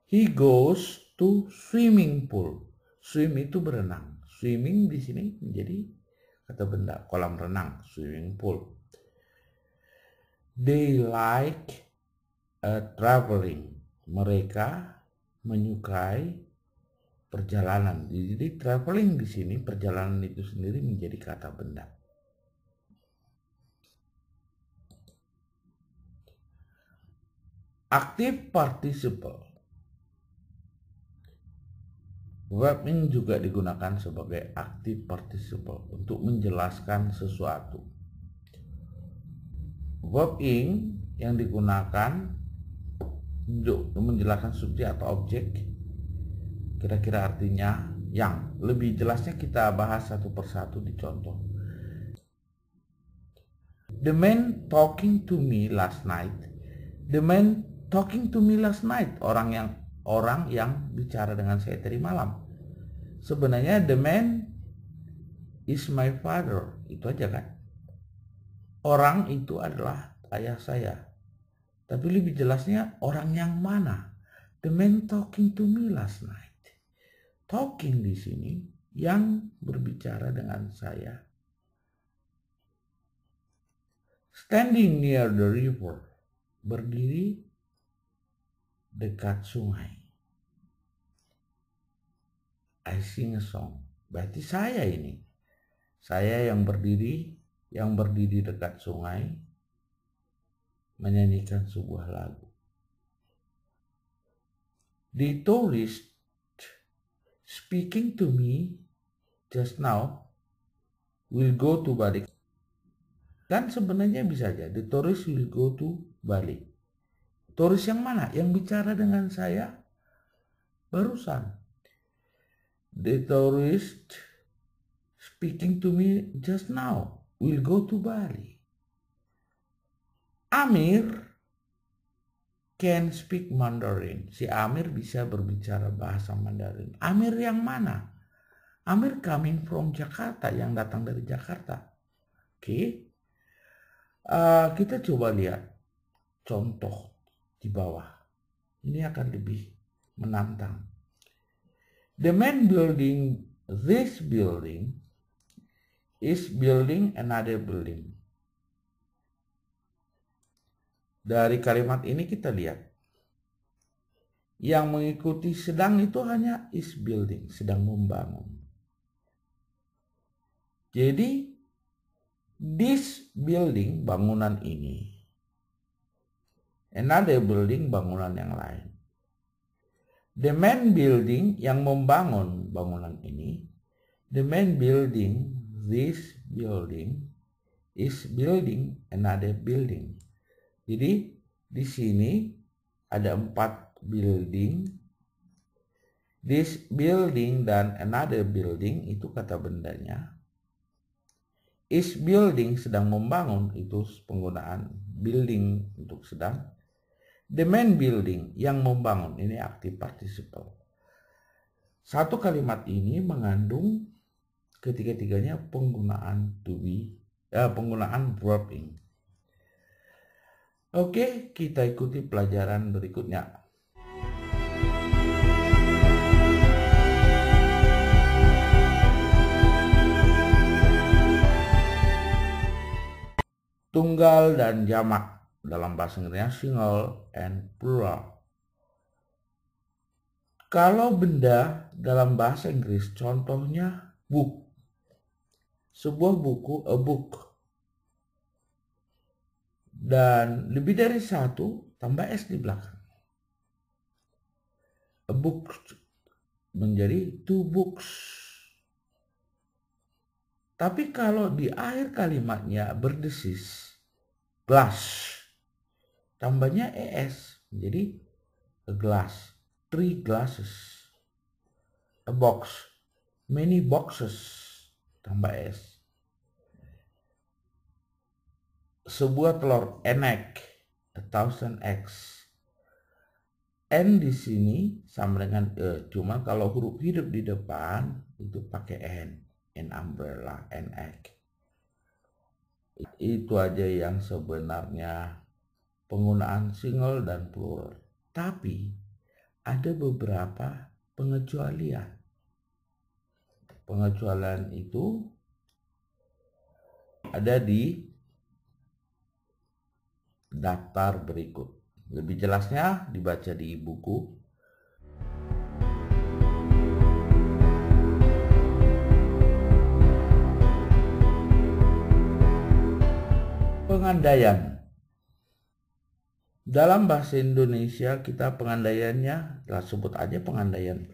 He goes to swimming pool. Swim itu berenang. Swimming di sini menjadi kata benda, kolam renang, swimming pool. They like traveling. Mereka menyukai perjalanan. Jadi traveling di sini, perjalanan itu sendiri menjadi kata benda. Active participle. Verb ing juga digunakan sebagai active participle untuk menjelaskan sesuatu. Verb ing yang digunakan untuk menjelaskan subjek atau objek kira-kira artinya yang. Lebih jelasnya kita bahas satu persatu di contoh. The man talking to me last night. The man talking to me last night. Orang yang bicara dengan saya tadi malam. Sebenarnya the man is my father. Itu aja kan. Orang itu adalah ayah saya. Tapi lebih jelasnya orang yang mana? The man talking to me last night. Talking di sini yang berbicara dengan saya. Standing near the river. Berdiri dekat sungai. I sing a song. Berarti saya ini. Saya yang berdiri dekat sungai menyanyikan sebuah lagu. The tourist speaking to me just now will go to Bali. Kan sebenarnya bisa aja the tourist will go to Bali. Turis yang mana? Yang bicara dengan saya barusan. The tourist speaking to me just now will go to Bali. Amir can speak Mandarin. Si Amir bisa berbicara bahasa Mandarin. Amir yang mana? Amir coming from Jakarta, yang datang dari Jakarta. Oke. Kita coba lihat contoh di bawah. Ini akan lebih menantang. The man building this building is building another building. Dari kalimat ini kita lihat. Yang mengikuti sedang itu hanya is building, sedang membangun. Jadi this building, bangunan ini. Another building, bangunan yang lain. The man building, yang membangun bangunan ini. The man building this building is building another building. Jadi di sini ada 4 building. This building dan another building itu kata bendanya. Is building, sedang membangun, itu penggunaan building untuk sedang. The man building, yang membangun, ini active participle. Satu kalimat ini mengandung ketiga-tiganya penggunaan to be, penggunaan verb ing. Oke, kita ikuti pelajaran berikutnya. Tunggal dan jamak. Dalam bahasa Inggrisnya single and plural. Kalau benda dalam bahasa Inggris contohnya book. Sebuah buku, a book. Dan lebih dari satu tambah s di belakang. A book menjadi 2 books. Tapi kalau di akhir kalimatnya berdesis glass, tambahnya es menjadi a glass, 3 glasses. A box, many boxes, tambah es. Sebuah telur, an egg, 1,000 eggs. N di sini sama dengan e, cuma kalau huruf hidup di depan itu pakai n. An umbrella, an egg. Itu aja yang sebenarnya penggunaan single dan plural. Tapi ada beberapa pengecualian. Pengecualian itu ada di daftar berikut. Lebih jelasnya dibaca di buku. Pengandaian. Dalam bahasa Indonesia kita pengandaiannya, kita sebut aja pengandaian.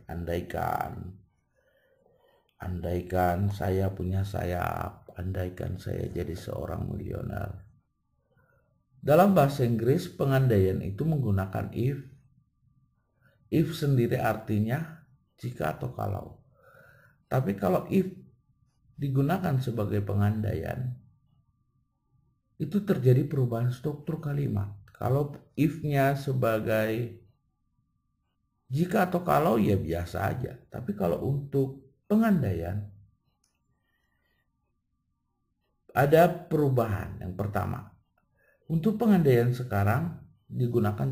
Andaikan saya punya sayap, andaikan saya jadi seorang milioner. Dalam bahasa Inggris pengandaian itu menggunakan if. If sendiri artinya jika atau kalau. Tapi kalau if digunakan sebagai pengandaian, itu terjadi perubahan struktur kalimat. Kalau if-nya sebagai jika atau kalau ya biasa aja. Tapi kalau untuk pengandaian ada perubahan. Yang pertama, untuk pengandaian sekarang digunakan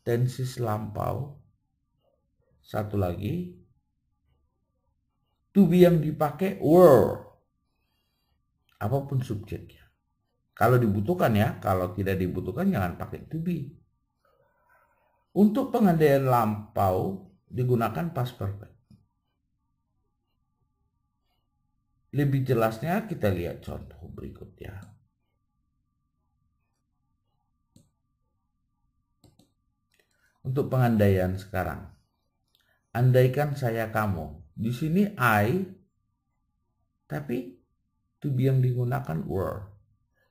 tenses lampau. Satu lagi, to be yang dipakai were. Apapun subjeknya. Kalau dibutuhkan ya, kalau tidak dibutuhkan jangan pakai to be. Untuk pengandaian lampau digunakan past perfect. Lebih jelasnya kita lihat contoh berikut ya. Untuk pengandaian sekarang. Andaikan saya kamu. Di sini I, tapi to be yang digunakan were.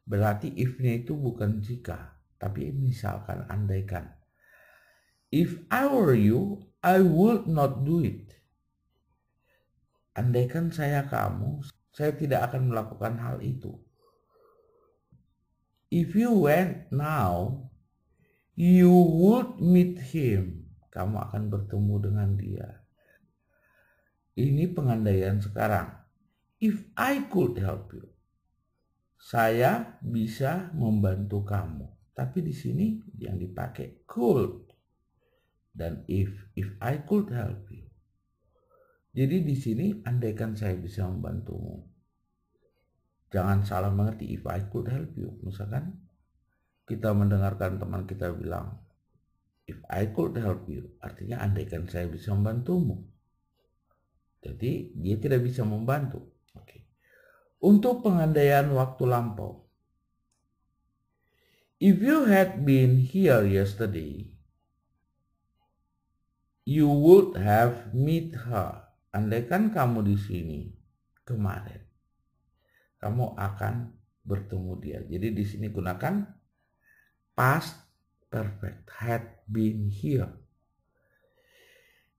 Berarti if-nya itu bukan jika, tapi misalkan andaikan. If I were you, I would not do it. Andaikan saya kamu, saya tidak akan melakukan hal itu. If you went now, you would meet him. Kamu akan bertemu dengan dia. Ini pengandaian sekarang. If I could help you. Saya bisa membantu kamu. Tapi di sini yang dipakai could. Dan if I could help you. Jadi di sini andaikan saya bisa membantumu. Jangan salah mengerti if I could help you. Misalkan kita mendengarkan teman kita bilang if I could help you. Artinya andaikan saya bisa membantumu. Jadi dia tidak bisa membantu. Oke. Untuk pengandaian waktu lampau. If you had been here yesterday, you would have met her. Andaikan kamu di sini kemarin, kamu akan bertemu dia. Jadi di sini gunakan past perfect, had been here.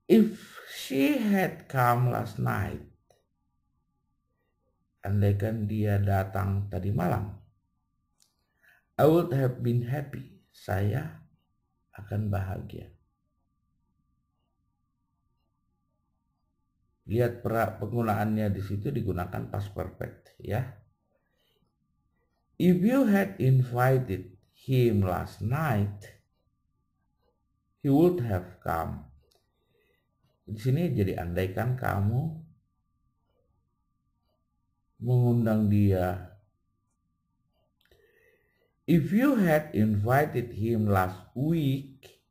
If she had come last night, andaikan dia datang tadi malam, I would have been happy. Saya akan bahagia. Lihat penggunaannya di situ digunakan past perfect ya. If you had invited him last night, he would have come. Di sini jadi andaikan kamu mengundang dia. If you had invited him last week,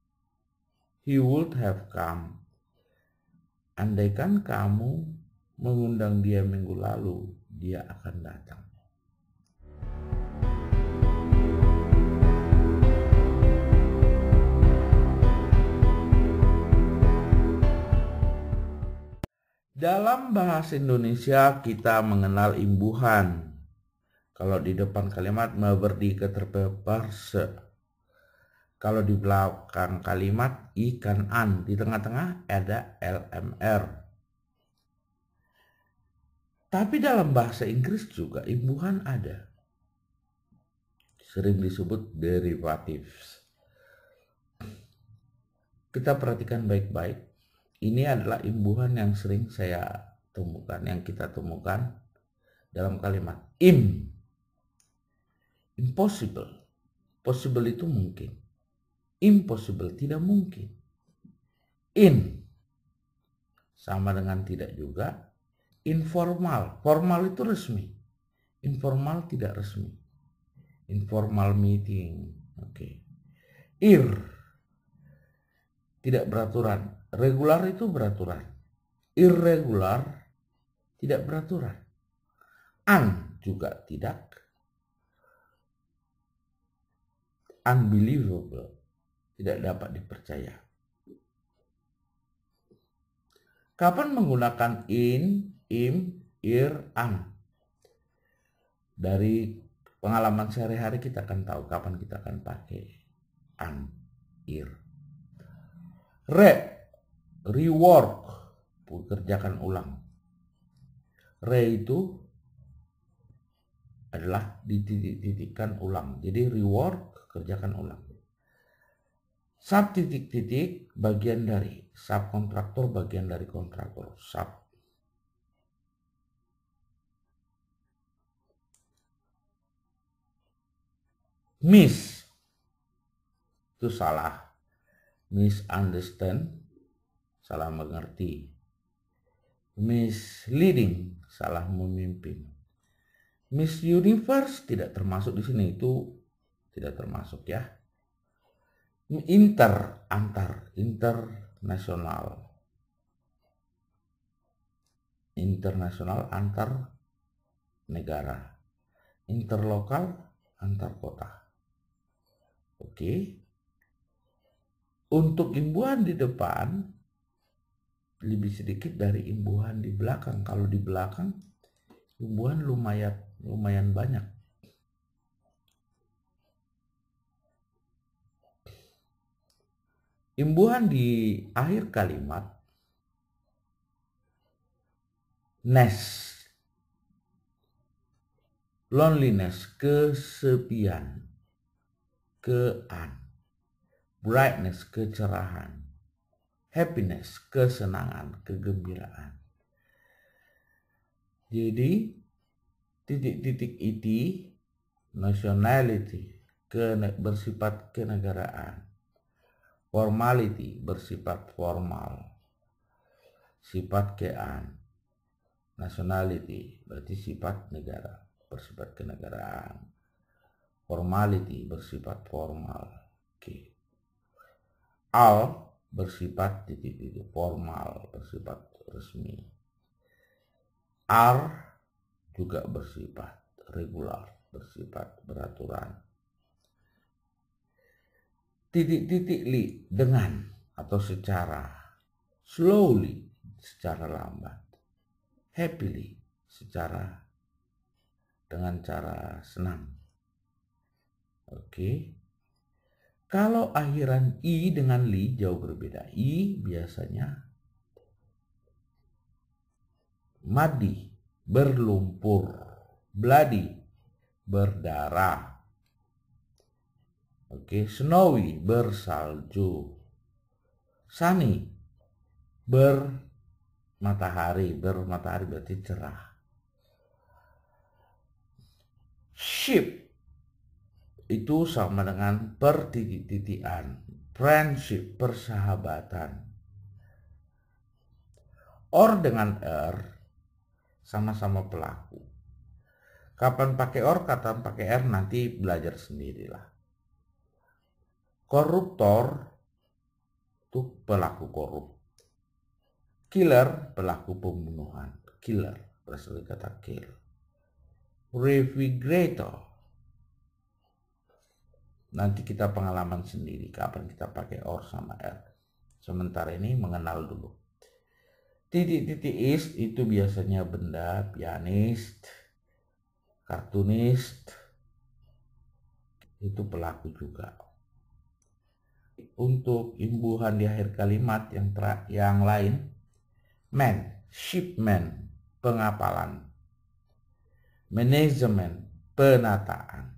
he would have come. Andaikan kamu mengundang dia minggu lalu, dia akan datang. Dalam bahasa Indonesia kita mengenal imbuhan. Kalau di depan kalimat memberi keterpeparse. Kalau di belakang kalimat ikan an. Di tengah-tengah ada LMR. Tapi dalam bahasa Inggris juga imbuhan ada. Sering disebut derivatives. Kita perhatikan baik-baik. Ini adalah imbuhan yang sering saya temukan, yang kita temukan dalam kalimat impossible. Possible itu mungkin. Impossible tidak mungkin. In sama dengan tidak juga. Informal. Formal itu resmi. Informal tidak resmi. Informal meeting. Oke. Ir tidak beraturan. Regular itu beraturan. Irregular tidak beraturan. Un juga tidak. Unbelievable tidak dapat dipercaya. Kapan menggunakan in, im, ir, an? Dari pengalaman sehari-hari kita akan tahu kapan kita akan pakai an, ir. Rework, kerjakan ulang. Itu adalah dititik-titikkan ulang. Jadi rework, kerjakan ulang. Sub titik-titik bagian dari, subkontraktor bagian dari kontraktor. Sub. Miss itu salah. Misunderstand, salah mengerti. Misleading, salah memimpin. Miss Universe tidak termasuk di sini, itu tidak termasuk ya. Antar, internasional. Internasional antar negara. Interlokal antar kota. Oke. Untuk imbuhan di depan lebih sedikit dari imbuhan di belakang. Kalau di belakang imbuhan lumayan banyak. Imbuhan di akhir kalimat ness, loneliness, kesepian, brightness, kecerahan, happiness, kesenangan, kegembiraan. Jadi titik-titik itu nationality, bersifat kenegaraan. Formality, bersifat formal. Sifat kean. Nationality berarti sifat negara, bersifat kenegaraan. Formality bersifat formal. Oke. Al bersifat titik-titik formal, bersifat resmi. R juga bersifat regular, bersifat beraturan. Titik-titik li dengan atau secara, slowly secara lambat, happily secara dengan cara senang. Oke. Kalau akhiran i dengan li jauh berbeda. I biasanya muddy, berlumpur, bloody, berdarah. Oke, snowy, bersalju. Sunny, bermatahari berarti cerah. Ship itu sama dengan pertitik-titikan. Friendship, persahabatan. Or dengan sama-sama pelaku. Kapan pakai or, kapan pakai nanti belajar sendirilah. Koruptor itu pelaku korup. Killer, pelaku pembunuhan. Killer berasal dari kata kill. Refrigerator, nanti kita pengalaman sendiri kapan kita pakai or sama r. Sementara ini mengenal dulu. Titik-titik is itu biasanya benda, pianis, kartunis, itu pelaku juga. Untuk imbuhan di akhir kalimat yang lain, man, shipment, pengapalan, management, penataan,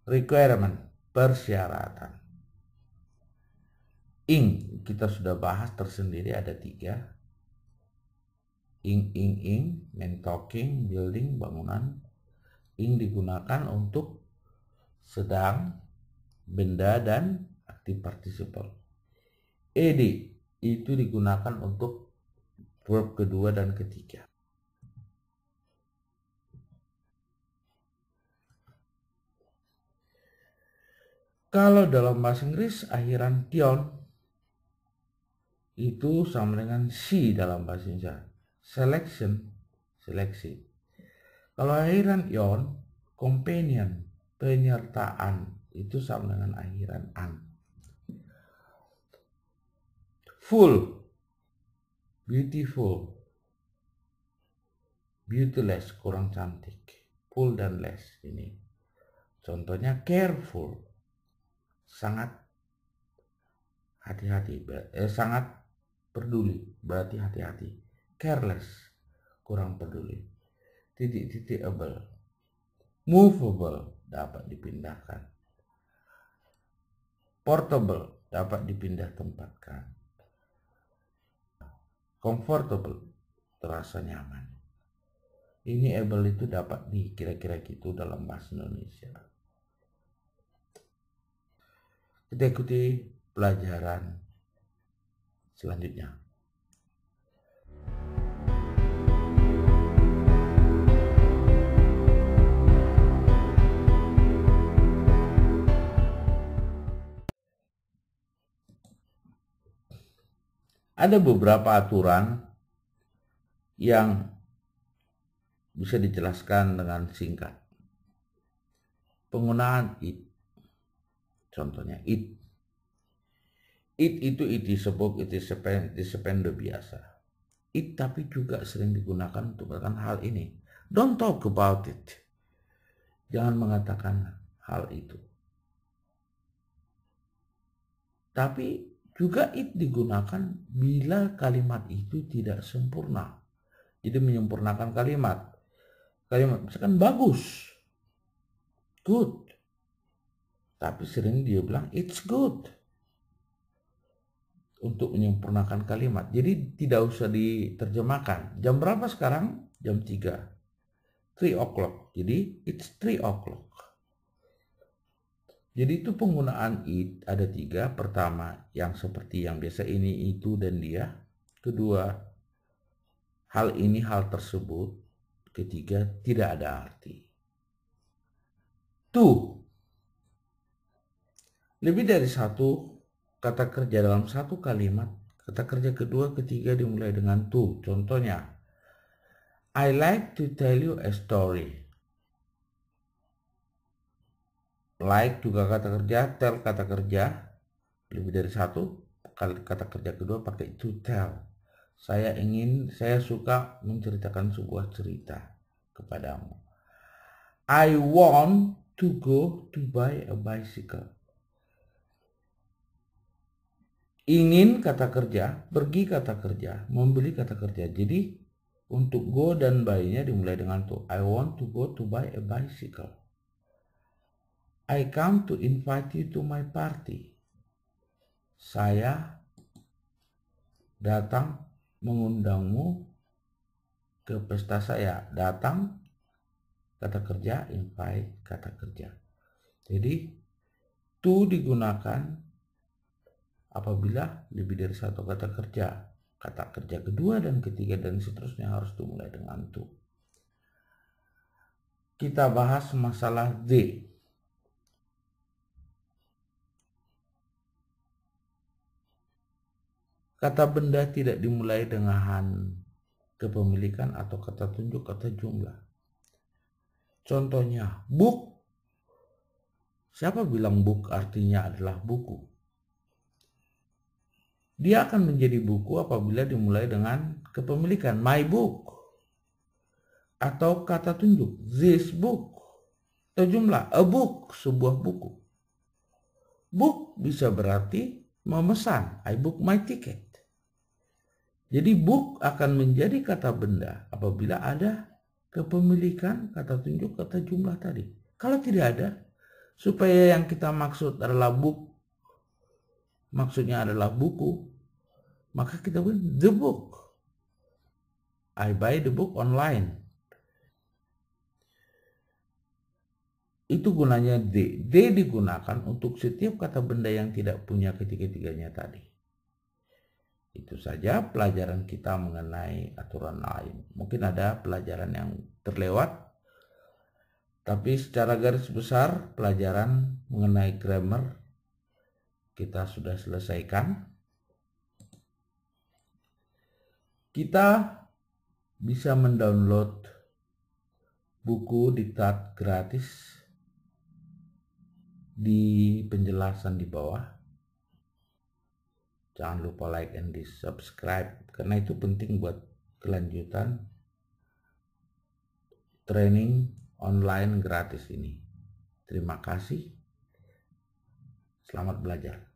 requirement, persyaratan. Ing, kita sudah bahas tersendiri ada 3. Ing, man talking, building, bangunan. Ing digunakan untuk sedang, benda, dan aktif participle. Ed itu digunakan untuk verb kedua dan ketiga. Kalau dalam bahasa Inggris akhiran tion itu sama dengan si dalam bahasa Indonesia. Selection, seleksi. Kalau akhiran ion, companion, penyertaan, itu sama dengan akhiran an. Full, beautiful, beautyless, kurang cantik. Full dan less ini. Contohnya careful, sangat hati-hati, sangat peduli, berarti hati-hati. Careless, kurang peduli. Titik-titik-able, movable, dapat dipindahkan. Portable, dapat dipindah tempatkan. Comfortable, terasa nyaman. Ini able itu dapat kira-kira gitu dalam bahasa Indonesia. Kita ikuti pelajaran selanjutnya. Ada beberapa aturan yang bisa dijelaskan dengan singkat. Penggunaan it. Contohnya it. It itu it is a book, it is a pen, it is a pen udah biasa. It tapi juga sering digunakan untuk mengatakan hal ini. Don't talk about it. Jangan mengatakan hal itu. Tapi juga it digunakan bila kalimat itu tidak sempurna. Jadi menyempurnakan kalimat. Kalimat misalkan bagus, good. Tapi sering dia bilang it's good. Untuk menyempurnakan kalimat. Jadi tidak usah diterjemahkan. Jam berapa sekarang? Jam 3. 3 o'clock. Jadi it's 3 o'clock. Jadi itu penggunaan it ada 3. Pertama yang seperti yang biasa ini, itu, dan dia. Kedua, hal ini, hal tersebut. Ketiga, tidak ada arti. To. Lebih dari satu kata kerja dalam satu kalimat. Kata kerja kedua, ketiga dimulai dengan to. Contohnya, I like to tell you a story. Like juga kata kerja, tell kata kerja, lebih dari satu, kata kerja kedua pakai to tell. Saya suka menceritakan sebuah cerita kepadamu. I want to go to buy a bicycle. Ingin kata kerja, pergi kata kerja, membeli kata kerja. Jadi untuk go dan buy-nya dimulai dengan to. I want to go to buy a bicycle. I come to invite you to my party. Saya datang mengundangmu ke pesta saya. Datang kata kerja, invite kata kerja. Jadi to digunakan apabila lebih dari satu kata kerja. Kata kerja kedua dan ketiga dan seterusnya harus dimulai dengan to. Kita bahas masalah the. Kata benda tidak dimulai dengan kepemilikan atau kata tunjuk atau jumlah. Contohnya, book. Siapa bilang book artinya adalah buku? Dia akan menjadi buku apabila dimulai dengan kepemilikan. My book. Atau kata tunjuk. This book. Atau jumlah. A book. Sebuah buku. Book bisa berarti memesan. I book my ticket. Jadi book akan menjadi kata benda apabila ada kepemilikan, kata tunjuk, kata jumlah tadi. Kalau tidak ada, supaya yang kita maksud adalah book, maksudnya adalah buku, maka kita bilang the book. I buy the book online. Itu gunanya the. The digunakan untuk setiap kata benda yang tidak punya ketiga-tiganya tadi. Itu saja pelajaran kita mengenai aturan lain. Mungkin ada pelajaran yang terlewat, tapi secara garis besar pelajaran mengenai grammar kita sudah selesaikan. Kita bisa mendownload buku diktat gratis di penjelasan di bawah. Jangan lupa like and di subscribe karena itu penting buat kelanjutan training online gratis ini. Terima kasih. Selamat belajar.